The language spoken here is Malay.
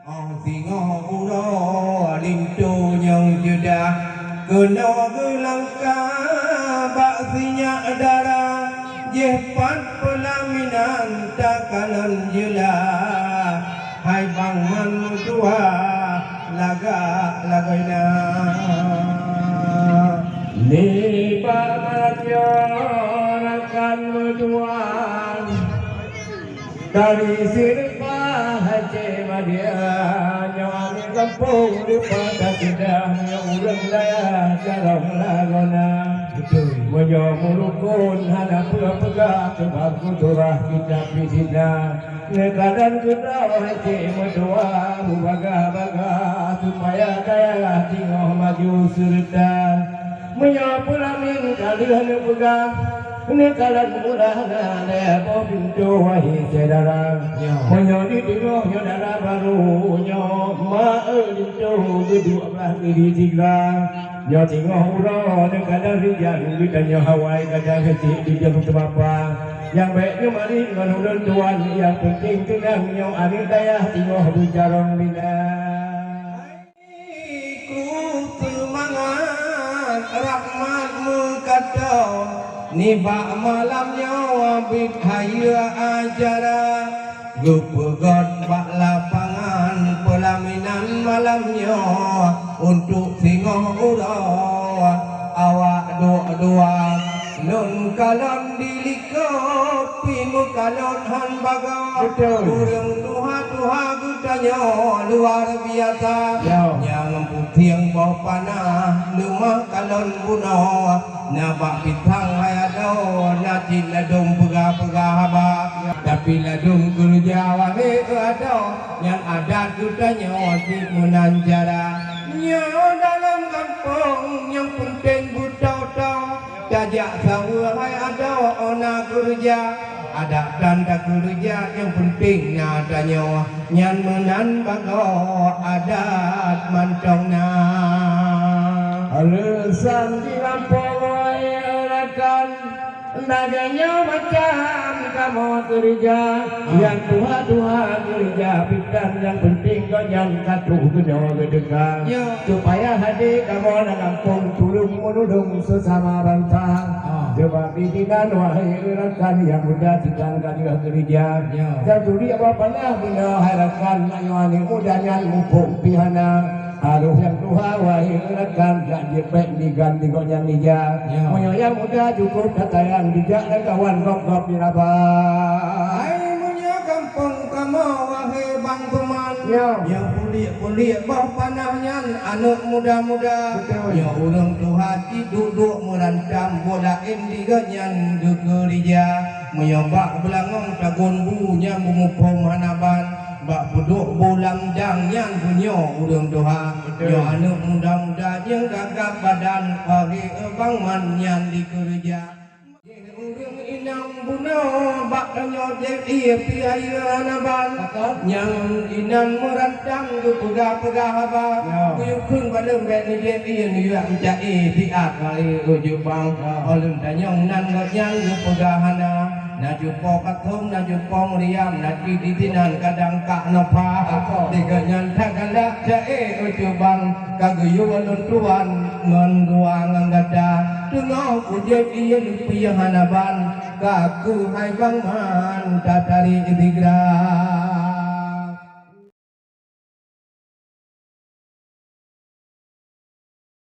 singo uro lintu nyong juda kena gelangka baksinya darah jepat pelaminan takalan jela hai bang man tua laga lagaina ni bagatnya rakan berduaan dari sirpa haji madia nyawani kampung di pada sidahnya urang daya jarang lagona menyok mulukun hadap pegah sebab kuturah kita pisina nekadan kita haji medua bubaga-baga supaya daya tinggal maju serta menyok pulamin kalian pegah nekalan murah nane po pintu wahi sedara monyo di dino nyodara baru nyo ma pintu gedua belah diri tiga nyo tingoh uro nekalan rijan ditanya hawai kadang kecil di jam sebapa yang baiknya mari menurun tuan yang penting tenang nyo ari daya tingoh bicarong bina ku semangat rahmatmu kata Niba malamnya wabit haya acara Gupegot bak lapangan pelaminan malamnya Untuk singoh uro awak dua-dua Nun kalon dilikop Pimu kalon han baga Urang tuha-tuha gudanya luar biasa Yang putiang bau panah Lumah kalon bunuh Nabak pitang hayado Nati ladung pegah-pegah habak Tapi ladung kerja wahe ada Yang adat gudanya di menanjara Nyo dalam kampung yang penting budau-dau Dajak sawah hai ada ona kerja Ada tanda kerja yang penting nadanya Nyan menan bago adat mantongna Alasan di kampung rakan Naganya macam kamu kerja Yang tuha-tuha kerja Pikan yang penting kau yang katuh kena gedekang Supaya hadir kamu nak kampung Tulung menudung sesama bangsa Sebab bijinan wahai rakan Yang muda tinggalkan juga kerja Dan tuli apa-apalah bina harakan Ayuani mudanya mumpung pihana Aduh yang tuha wahai rekan gak jepek diganti kok yang nija Moyo yang muda cukup kata yang dijak dan kawan gop-gop diraba Hai munya kampung kamu wahai bang teman Yang kulit-kulit bawah panahnya anak muda-muda Yang urang tuha duduk merancam bolain diganyan gegerija Moyo bak belangong tagon bunya bumupom hanaban Bak buduk bolang dang yang punya urang doha Yo anak muda-muda yang gagap badan Pagi bang man yang dikerja Urang inang buno bak danyo jadi piaya naban Yang inan merancang ke pegah-pegah abang Kuyuk kung badeng bek ni jadi yang yuak jai piat kali ujuk bang Olun danyong nan ganyang ke pegahana Najupo katung, najupo meriam, naji ditinan kadang kak napa Tiga nyantak kandak jae ujubang Kaguyu walun tuan, ngonduang anggada Tengah ujib iya lupi yang hanaban Kaku hai bang man, tatari ibigra